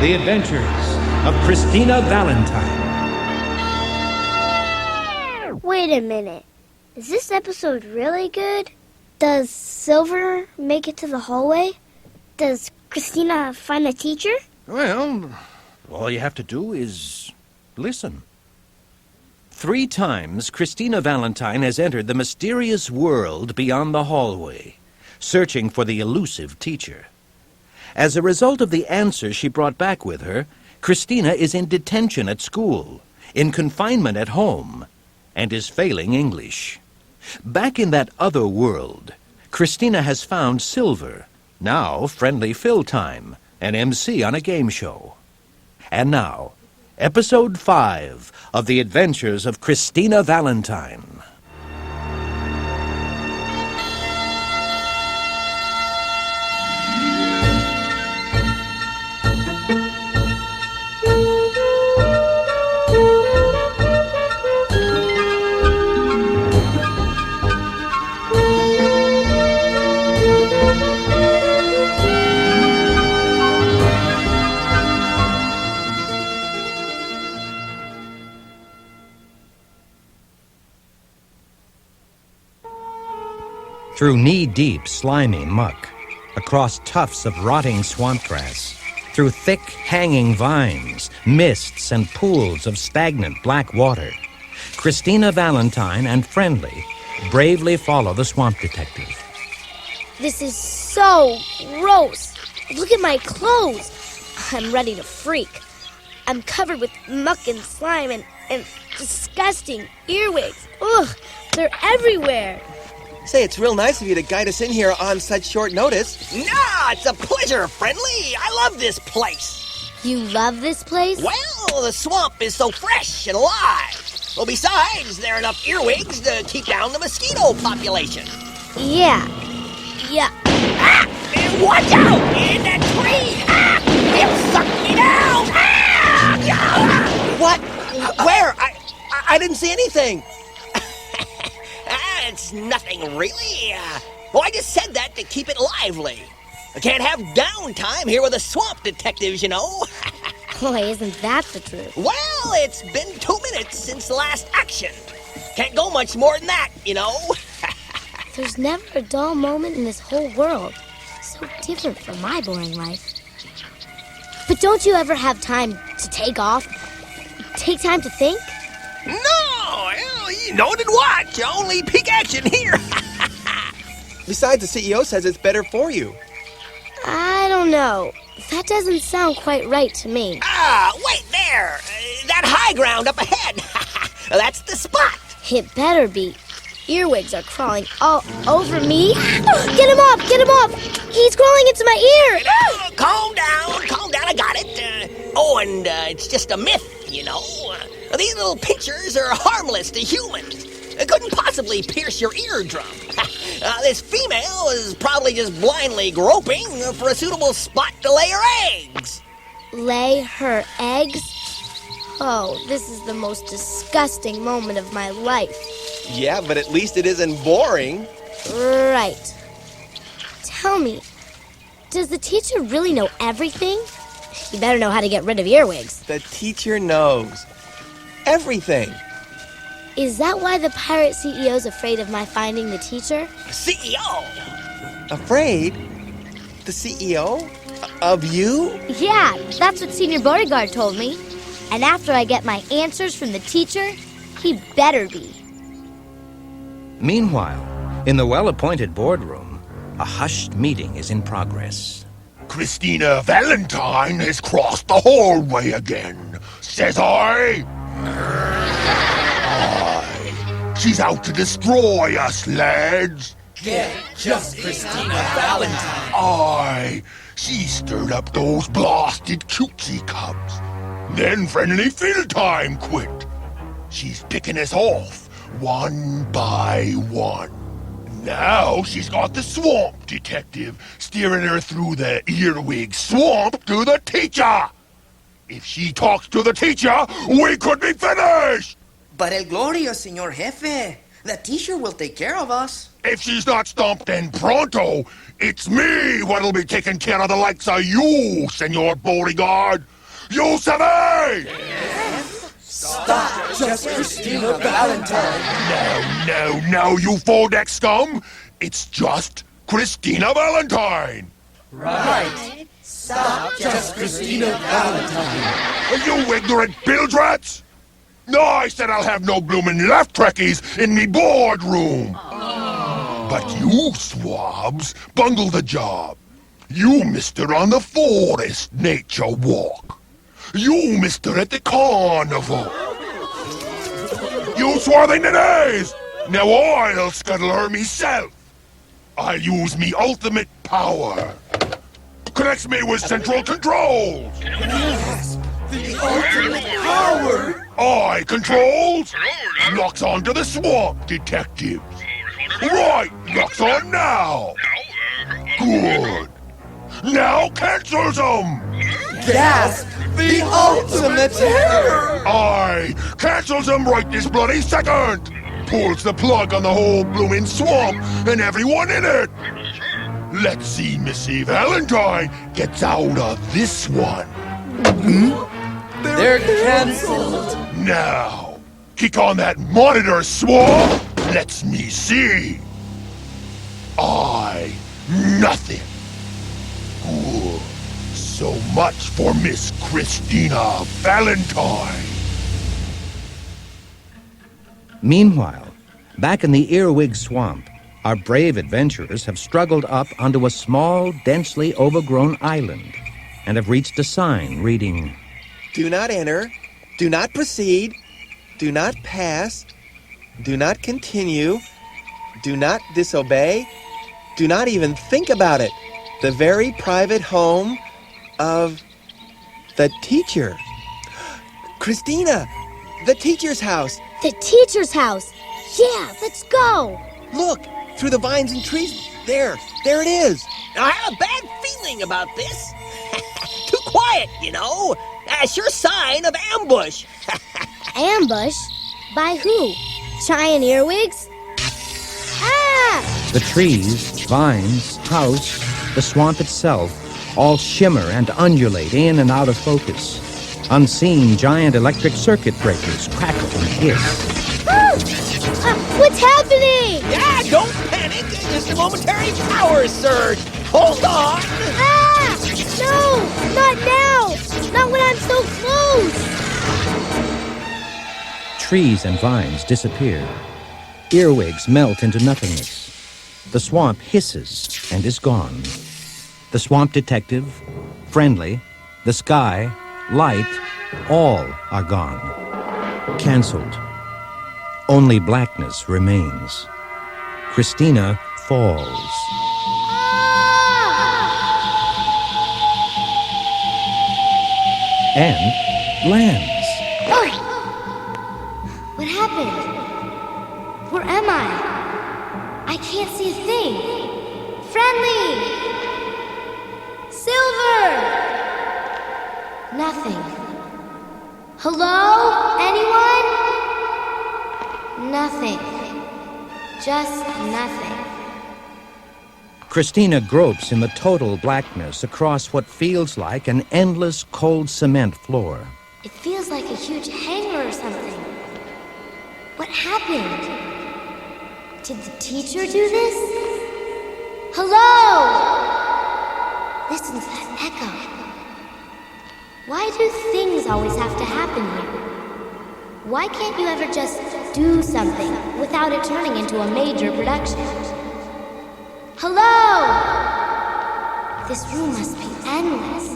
The Adventures of Christina Valentine. Wait a minute. Is this episode really good? Does Silver make it to the hallway? Does Christina find a teacher? Well, all you have to do is listen. 3 times, Christina Valentine has entered the mysterious world beyond the hallway, searching for the elusive teacher. As a result of the answers she brought back with her, Christina is in detention at school, in confinement at home, and is failing English. Back in that other world, Christina has found Silver, now friendly Phil Time, an MC on a game show. And now, Episode 5 of The Adventures of Christina Valentine. Through knee-deep, slimy muck, across tufts of rotting swamp grass, through thick, hanging vines, mists, and pools of stagnant black water, Christina Valentine and Friendly bravely follow the swamp detective. This is so gross. Look at my clothes. I'm ready to freak. I'm covered with muck and slime and disgusting earwigs. Ugh, they're everywhere. Say, it's real nice of you to guide us in here on such short notice. Nah, it's a pleasure, Friendly. I love this place. You love this place? Well, the swamp is so fresh and alive. Well, besides, there are enough earwigs to keep down the mosquito population. Yeah. Ah! And watch out! In that tree! Ah! It sucked me down! Ah! What? Where? I didn't see anything. It's nothing, really. Well, I just said that to keep it lively. I can't have downtime here with the swamp detectives, you know. Boy, isn't that the truth? Well, it's been 2 minutes since the last action. Can't go much more than that, you know. There's never a dull moment in this whole world. So different from my boring life. But don't you ever have time to take off? Take time to think? No, well, you know to watch. Only peak action here. Besides, the CEO says it's better for you. I don't know. That doesn't sound quite right to me. Ah, wait there. That high ground up ahead. That's the spot. It better be. Earwigs are crawling all over me. Get him up! Get him up! He's crawling into my ear! Calm down, I got it. And it's just a myth, you know. These little pinchers are harmless to humans. It couldn't possibly pierce your eardrum. This female is probably just blindly groping for a suitable spot to lay her eggs. Lay her eggs? Oh, this is the most disgusting moment of my life. Yeah, but at least it isn't boring. Right. Tell me, does the teacher really know everything? He better know how to get rid of earwigs. The teacher knows everything. Is that why the pirate CEO's afraid of my finding the teacher? CEO? Afraid? The CEO? Of you? Yeah, that's what Senior Bodyguard told me. And after I get my answers from the teacher, he better be. Meanwhile, in the well-appointed boardroom, a hushed meeting is in progress. Christina Valentine has crossed the hallway again, says I. She's out to destroy us, lads. Get just Christina Valentine. Aye, she stirred up those blasted cutesy cubs. Then Friendly Phil Time quit. She's picking us off, one by one. Now she's got the swamp detective steering her through the earwig swamp to the teacher. If she talks to the teacher, we could be finished. But El Glorio, Señor Jefe. The teacher will take care of us. If she's not stomped in pronto, it's me what'll be taking care of the likes of you, Senor Bodyguard. You savvy? Stop just Christina Valentine. No, you four-deck scum. It's just Christina Valentine. Right. Stop just Christina Valentine. Are you ignorant bilge rats? No, I said I'll have no bloomin' left trekkies in me boardroom. But you swabs bungled the job. You missed her on the forest nature walk. You missed her at the carnival. You swarthy ninnies! Now I'll scuttle her myself. I'll use me ultimate power. Connects me with central controls. The ultimate power. I controls. Locks onto the swamp detectives. Right, locks on now. Good. Now cancels them. Gasp! The ultimate terror. I cancels them right this bloody second. Pulls the plug on the whole bloomin' swamp and everyone in it. Let's see Missy Valentine gets out of this one. They're canceled. Now, kick on that monitor, swamp. Let's me see. Nothing. Good. So much for Miss Christina Valentine. Meanwhile, back in the Earwig Swamp, our brave adventurers have struggled up onto a small, densely overgrown island and have reached a sign reading, Do not enter. Do not proceed. Do not pass. Do not continue. Do not disobey. Do not even think about it. The very private home of the teacher. Christina, the teacher's house. The teacher's house. Yeah, let's go. Look, through the vines and trees. There it is. I have a bad feeling about this. Too quiet, you know. Sure sign of ambush. Ambush? By who? Giant earwigs? Ah! the trees, vines, house, the swamp itself, all shimmer and undulate in and out of focus. Unseen giant electric circuit breakers crackle and hiss. What's happening? Yeah, don't panic. Just a momentary power surge. Hold on. Ah! No! Not now! Not when I'm so close! Trees and vines disappear. Earwigs melt into nothingness. The swamp hisses and is gone. The swamp detective, friendly, the sky, light, all are gone. Cancelled. Only blackness remains. Christina falls. And lands. Oh! What happened? Where am I? I can't see a thing. Friendly! Silver! Nothing. Hello? Anyone? Nothing. Just nothing. Christina gropes in the total blackness across what feels like an endless cold cement floor. It feels like a huge hangar or something. What happened? Did the teacher do this? Hello? Listen to that echo. Why do things always have to happen here? Why can't you ever just do something without it turning into a major production? Hello? This room must be endless.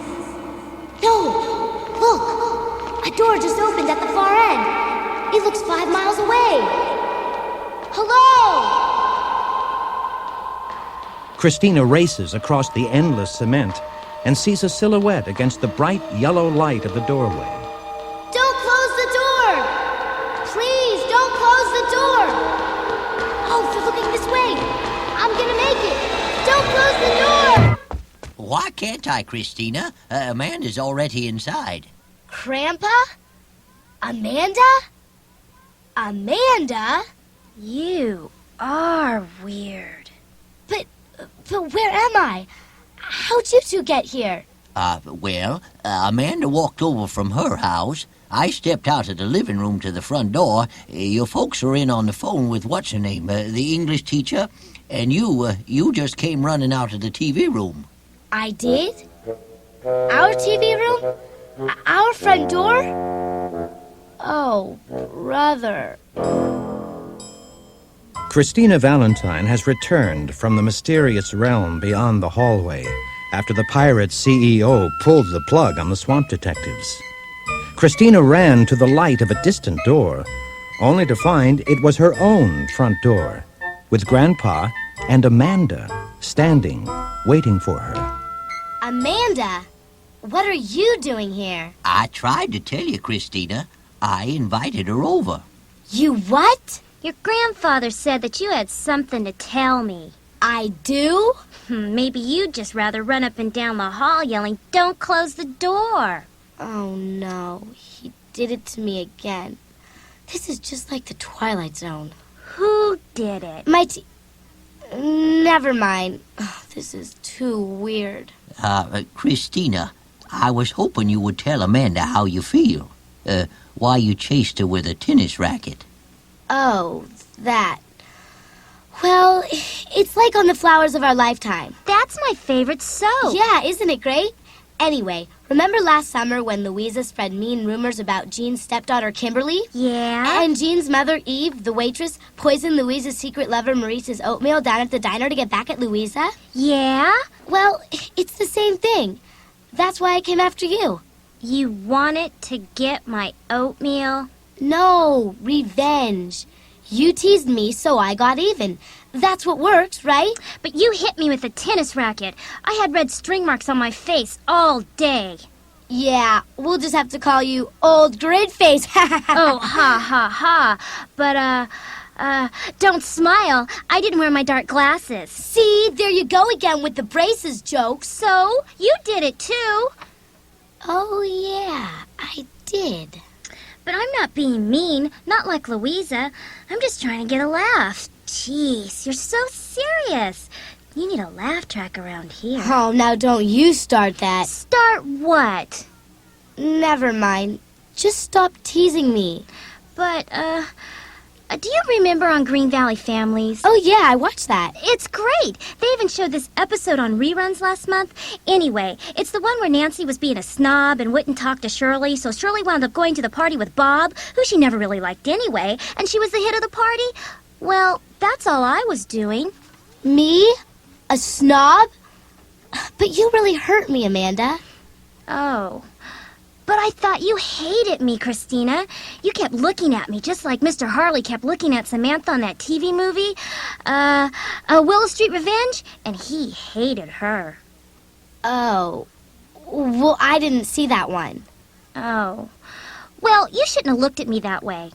No! Look! A door just opened at the far end. It looks 5 miles away. Hello! Christina races across the endless cement and sees a silhouette against the bright yellow light of the doorway. Don't close the door! Please, don't close the door! Oh, they're looking this way. I'm gonna make it. Don't close the door! Why can't I, Christina? Amanda's already inside. Grandpa? Amanda? Amanda? You are weird. But where am I? How'd you two get here? Well, Amanda walked over from her house. I stepped out of the living room to the front door. Your folks were in on the phone with what's-her-name, the English teacher, and you just came running out of the TV room. I did? Our TV room? Our front door? Oh, brother. Christina Valentine has returned from the mysterious realm beyond the hallway after the pirate CEO pulled the plug on the swamp detectives. Christina ran to the light of a distant door, only to find it was her own front door, with Grandpa and Amanda standing, waiting for her. Amanda, what are you doing here? I tried to tell you, Christina. I invited her over. You what? Your grandfather said that you had something to tell me. I do? Maybe you'd just rather run up and down the hall yelling, "Don't close the door." Oh, no. He did it to me again. This is just like the Twilight Zone. Who did it? Never mind. Oh, this is too weird. Christina, I was hoping you would tell Amanda how you feel. Why you chased her with a tennis racket. Oh, that. Well, it's like On the Flowers of Our Lifetime. That's my favorite soap. Yeah, isn't it great? Anyway, remember last summer when Louisa spread mean rumors about Jean's stepdaughter, Kimberly? Yeah? And Jean's mother, Eve, the waitress, poisoned Louisa's secret lover, Maurice's oatmeal down at the diner to get back at Louisa? Yeah? Well, it's the same thing. That's why I came after you. You wanted to get my oatmeal? No, revenge. You teased me, so I got even. That's what works, right? But you hit me with a tennis racket. I had red string marks on my face all day. Yeah, we'll just have to call you Old Grid Face. Oh, ha, ha, ha. But, don't smile. I didn't wear my dark glasses. See, there you go again with the braces joke. So, you did it too. Oh, yeah, I did. But I'm not being mean, not like Louisa. I'm just trying to get a laugh. Jeez, you're so serious. You need a laugh track around here. Oh, now don't you start that. Start what? Never mind. Just stop teasing me. But, do you remember on Green Valley Families? Oh, yeah, I watched that. It's great. They even showed this episode on reruns last month. Anyway, it's the one where Nancy was being a snob and wouldn't talk to Shirley, so Shirley wound up going to the party with Bob, who she never really liked anyway, and she was the hit of the party. Well, that's all I was doing. Me? A snob? But you really hurt me, Amanda. Oh. But I thought you hated me, Christina. You kept looking at me just like Mr. Harley kept looking at Samantha on that TV movie, Willow Street Revenge, and he hated her. Oh. Well, I didn't see that one. Oh. Well, you shouldn't have looked at me that way.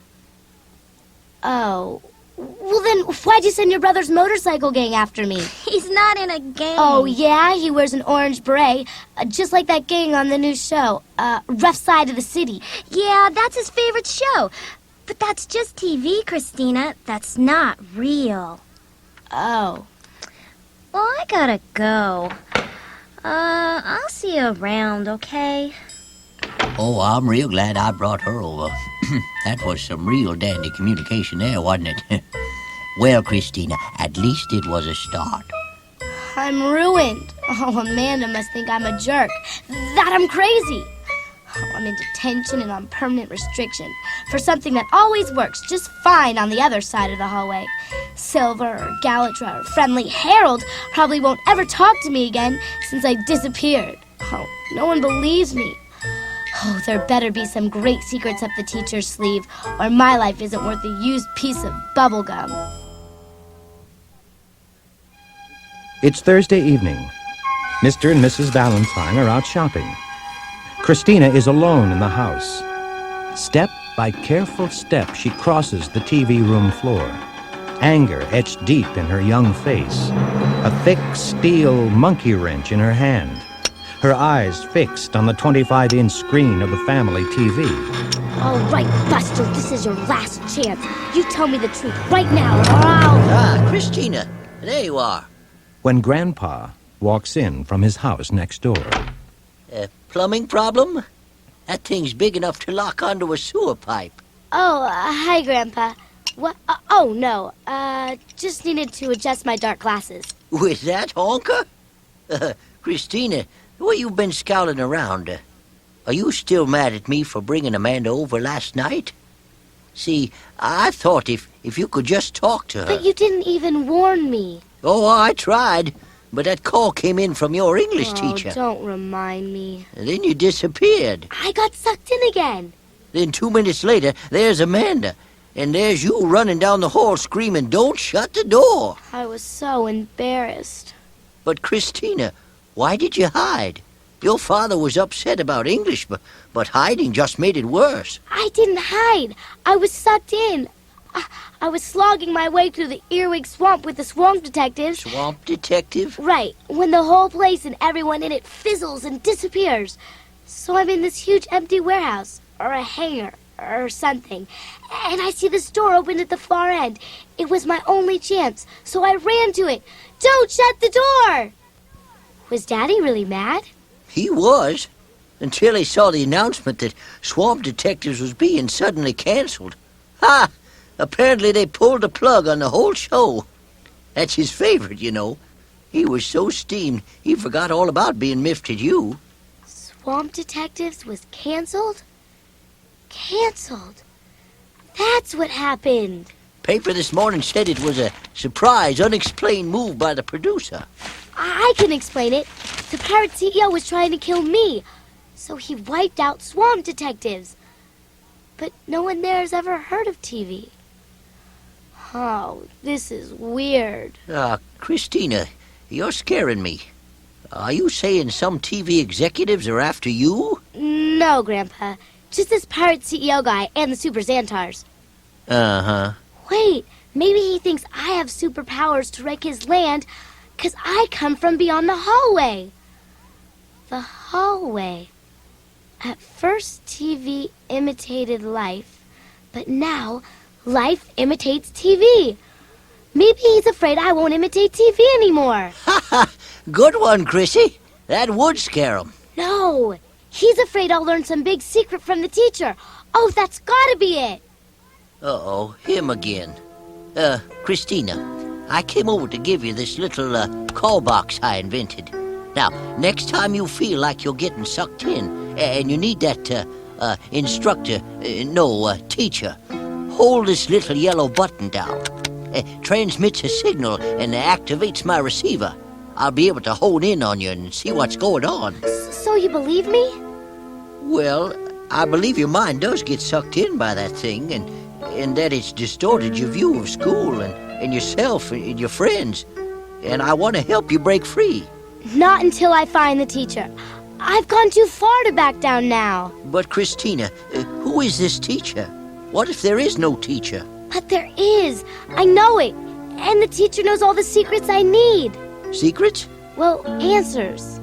Oh. Well, then, why'd you send your brother's motorcycle gang after me? He's not in a gang. Oh, yeah? He wears an orange beret, just like that gang on the new show, Rough Side of the City. Yeah, that's his favorite show. But that's just TV, Christina. That's not real. Oh. Well, I gotta go. I'll see you around, okay? Oh, I'm real glad I brought her over. That was some real dandy communication there, wasn't it? Well, Christina, at least it was a start. I'm ruined. Oh, Amanda must think I'm a jerk. That I'm crazy. Oh, I'm in detention and on permanent restriction for something that always works just fine on the other side of the hallway. Silver or Galatra or Friendly Harold probably won't ever talk to me again since I disappeared. Oh, no one believes me. Oh, there better be some great secrets up the teacher's sleeve, or my life isn't worth a used piece of bubble gum. It's Thursday evening. Mr. and Mrs. Valentine are out shopping. Christina is alone in the house. Step by careful step, she crosses the TV room floor. Anger etched deep in her young face. A thick steel monkey wrench in her hand. Her eyes fixed on the 25-inch screen of the family TV. All right, Buster, this is your last chance. You tell me the truth right now, or I'll... Christina, there you are. When Grandpa walks in from his house next door. Plumbing problem? That thing's big enough to lock onto a sewer pipe. Oh, hi, Grandpa. What? Oh, no. Just needed to adjust my dark glasses. With that honker? Christina, where you been scowling around? Are you still mad at me for bringing Amanda over last night? See, I thought if you could just talk to her... But you didn't even warn me. Oh, I tried, but that call came in from your English teacher. Don't remind me. And then you disappeared. I got sucked in again. Then 2 minutes later, there's Amanda. And there's you running down the hall screaming, "Don't shut the door!" I was so embarrassed. But Christina, why did you hide? Your father was upset about English, but hiding just made it worse. I didn't hide. I was sucked in. I was slogging my way through the earwig swamp with the swamp detectives. Swamp detective? Right, when the whole place and everyone in it fizzles and disappears. So I'm in this huge empty warehouse, or a hangar, or something. And I see this door open at the far end. It was my only chance, so I ran to it. Don't shut the door! Was Daddy really mad? He was, until he saw the announcement that Swamp Detectives was being suddenly canceled. Ha! Apparently they pulled the plug on the whole show. That's his favorite, you know. He was so steamed, he forgot all about being miffed at you. Swamp Detectives was canceled? Canceled? That's what happened. Paper this morning said it was a surprise, unexplained move by the producer. I can explain it. The pirate CEO was trying to kill me, so he wiped out Swamp Detectives. But no one there has ever heard of TV. Oh, this is weird. Christina, you're scaring me. Are you saying some TV executives are after you? No, Grandpa. Just this pirate CEO guy and the Super Xantars. Uh-huh. Wait, maybe he thinks I have superpowers to wreck his land, 'cause I come from beyond the hallway. The hallway. At first, TV imitated life, but now life imitates TV. Maybe he's afraid I won't imitate TV anymore. Ha ha! Good one, Chrissy. That would scare him. No, he's afraid I'll learn some big secret from the teacher. Oh, that's gotta be it. Uh-oh, him again. Christina, I came over to give you this little, call box I invented. Now, next time you feel like you're getting sucked in, and you need that, teacher, hold this little yellow button down. Transmits a signal and activates my receiver. I'll be able to hone in on you and see what's going on. So you believe me? Well, I believe your mind does get sucked in by that thing, and that it's distorted your view of school and yourself and your friends. And I want to help you break free. Not until I find the teacher. I've gone too far to back down now. But Christina, who is this teacher? What if there is no teacher? But there is. I know it. And the teacher knows all the secrets I need. Secrets? Well, answers.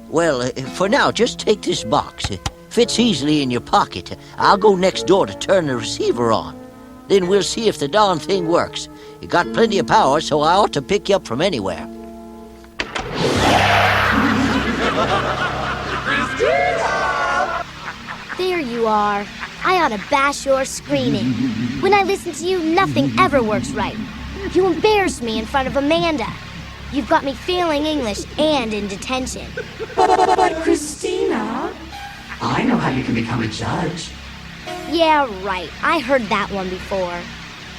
Well, for now, just take this box. It fits easily in your pocket. I'll go next door to turn the receiver on. Then we'll see if the darn thing works. You got plenty of power, so I ought to pick you up from anywhere. There you are. I ought to bash your screening. When I listen to you, nothing ever works right. You embarrass me in front of Amanda. You've got me failing English and in detention. But Christina, I know how you can become a judge. Yeah, right. I heard that one before.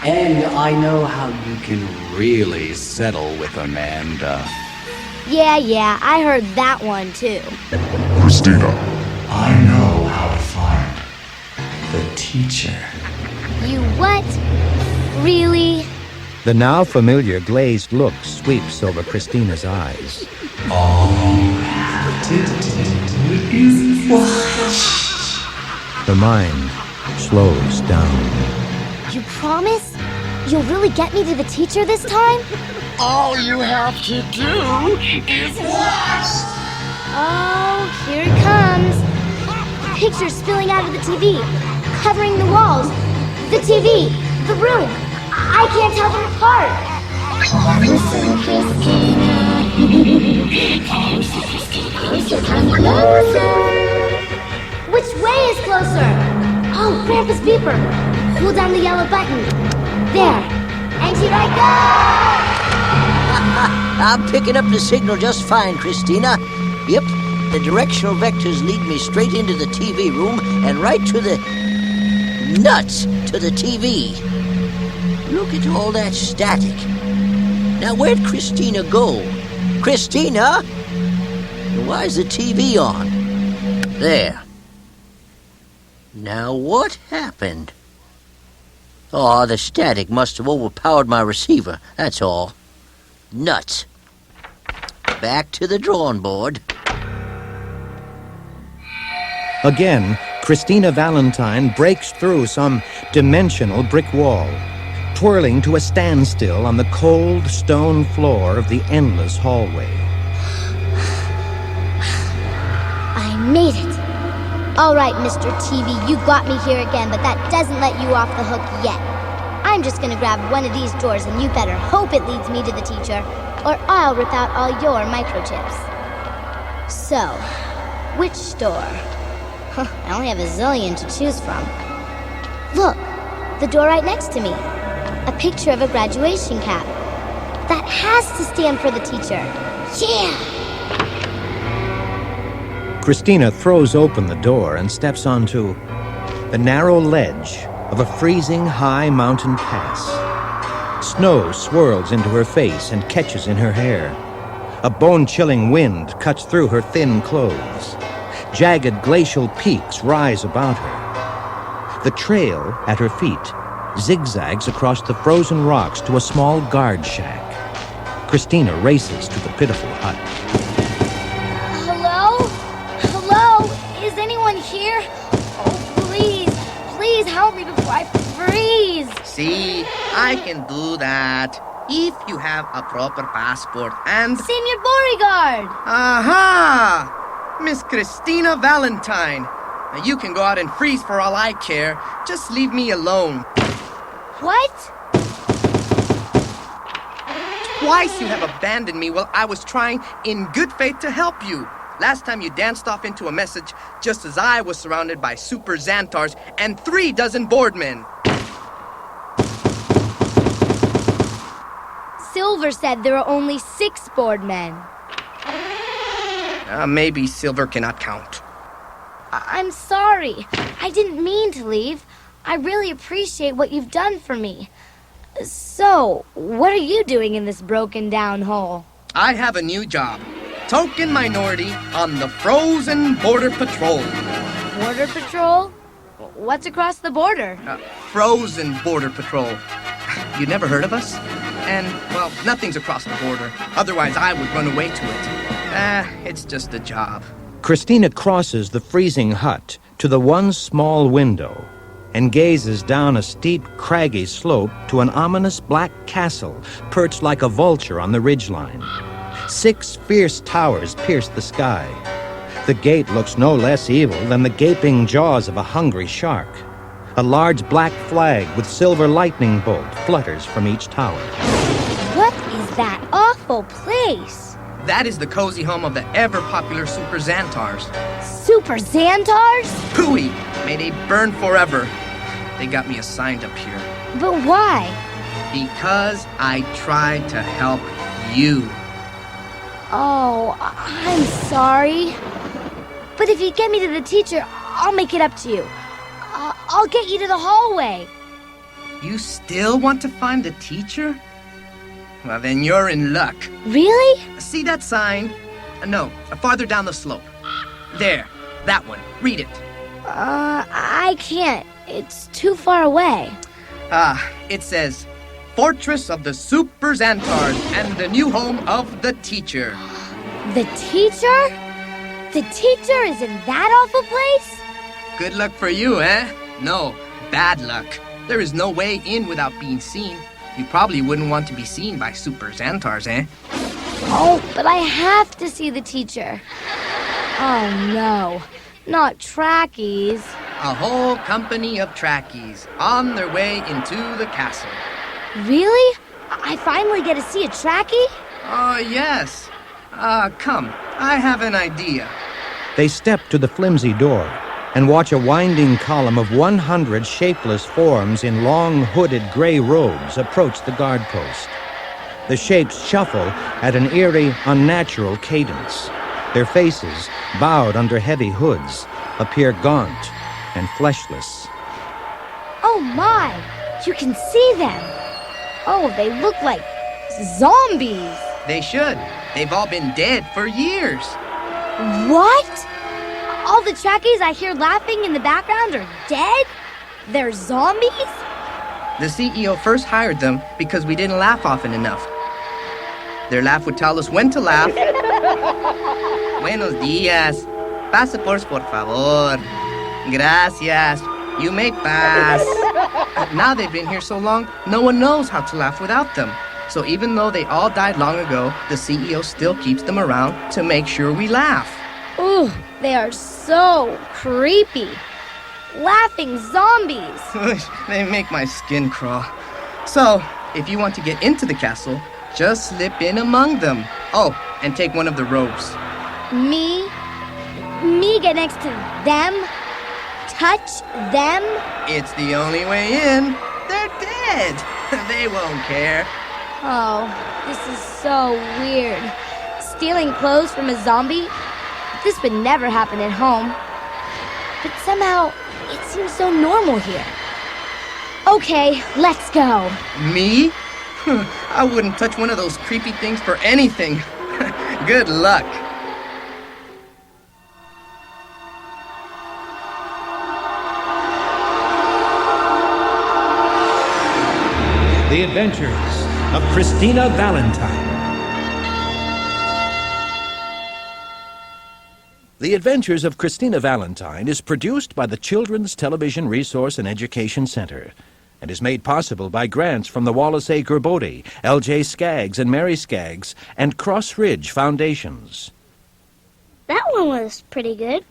And I know how you can really settle with Amanda. Yeah, I heard that one too. Christina, I know how to find the teacher. You what? Really? The now familiar glazed look sweeps over Christina's eyes. All you have to do is watch. Her mind slows down. You promise? You'll really get me to the teacher this time? all you have to do is watch. Oh, here it comes. The picture's spilling out of the TV, covering the walls, the TV, the room. I can't tell them apart. Closer, Christina. Closer, Christina. Closer, come closer. Oh, Grandpa's beeper. Hold down the yellow button. There. And here I go! I'm picking up the signal just fine, Christina. Yep, the directional vectors lead me straight into the TV room and right to the nuts to the TV. Look at all that static. Now, where'd Christina go? Christina? Why's the TV on? There. Now, what happened? Oh, the static must have overpowered my receiver, that's all. Nuts. Back to the drawing board. Again, Christina Valentine breaks through some dimensional brick wall, twirling to a standstill on the cold stone floor of the endless hallway. I made it. All right, Mr. TV, you got me here again, but that doesn't let you off the hook yet. I'm just gonna grab one of these doors, and you better hope it leads me to the teacher, or I'll rip out all your microchips. So, which door? I only have a zillion to choose from. Look, the door right next to me. A picture of a graduation cap. That has to stand for the teacher. Yeah! Christina throws open the door and steps onto the narrow ledge of a freezing high mountain pass. Snow swirls into her face and catches in her hair. A bone-chilling wind cuts through her thin clothes. Jagged glacial peaks rise about her. The trail at her feet zigzags across the frozen rocks to a small guard shack. Christina races to the pitiful hut. Hello? Hello? Is anyone here? Oh, please help me before I freeze. See, I can do that. If you have a proper passport and... Senior Beauregard! Aha! Miss Christina Valentine. Now, you can go out and freeze for all I care. Just leave me alone. What? Twice you have abandoned me while I was trying in good faith to help you. Last time you danced off into a message just as I was surrounded by super Xantars and 3 dozen boardmen. Silver said there are only 6 boardmen. Maybe Silver cannot count. I'm sorry. I didn't mean to leave. I really appreciate what you've done for me. So, what are you doing in this broken down hole? I have a new job. Token minority on the Frozen Border Patrol. Border Patrol? What's across the border? Frozen Border Patrol. You never heard of us? And, well, nothing's across the border. Otherwise, I would run away to it. It's just a job. Christina crosses the freezing hut to the one small window and gazes down a steep, craggy slope to an ominous black castle perched like a vulture on the ridgeline. 6 fierce towers pierce the sky. The gate looks no less evil than the gaping jaws of a hungry shark. A large black flag with silver lightning bolt flutters from each tower. What is that awful place? That is the cozy home of the ever-popular Super Xantars. Super Xantars? Pooey! May they burn forever. They got me assigned up here. But why? Because I tried to help you. Oh, I'm sorry. But if you get me to the teacher, I'll make it up to you. I'll get you to the hallway. You still want to find the teacher? Well, then you're in luck. Really? See that sign? No, farther down the slope. There, that one. Read it. I can't. It's too far away. It says, Fortress of the Super Xantars and the new home of the teacher. The teacher? The teacher is in that awful place? Good luck for you, eh? No, bad luck. There is no way in without being seen. You probably wouldn't want to be seen by Super Xantars, eh? Oh, but I have to see the teacher. Oh, no. Not trackies. A whole company of trackies on their way into the castle. Really? I finally get to see a trackie? Oh, yes. Come. I have an idea. They step to the flimsy door, and watch a winding column of 100 shapeless forms in long hooded gray robes approach the guard post. The shapes shuffle at an eerie, unnatural cadence. Their faces, bowed under heavy hoods, appear gaunt and fleshless. Oh my! You can see them! Oh, they look like zombies! They should. They've all been dead for years. What? All the trackies I hear laughing in the background are dead? They're zombies? The CEO first hired them because we didn't laugh often enough. Their laugh would tell us when to laugh. Buenos días. Pasa por favor. Gracias. You may pass. Now they've been here so long, no one knows how to laugh without them. So even though they all died long ago, the CEO still keeps them around to make sure we laugh. Ooh, they are so creepy. Laughing zombies. They make my skin crawl. So, if you want to get into the castle, just slip in among them. Oh, and take one of the robes. Me get next to them? Touch them? It's the only way in. They're dead. They won't care. Oh, this is so weird. Stealing clothes from a zombie? This would never happen at home. But somehow, it seems so normal here. Okay, let's go. Me? I wouldn't touch one of those creepy things for anything. Good luck. The Adventures of Christina Valentine. The Adventures of Christina Valentine is produced by the Children's Television Resource and Education Center and is made possible by grants from the Wallace A. Gerbode, L.J. Skaggs and Mary Skaggs, and Cross Ridge Foundations. That one was pretty good.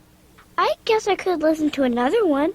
I guess I could listen to another one.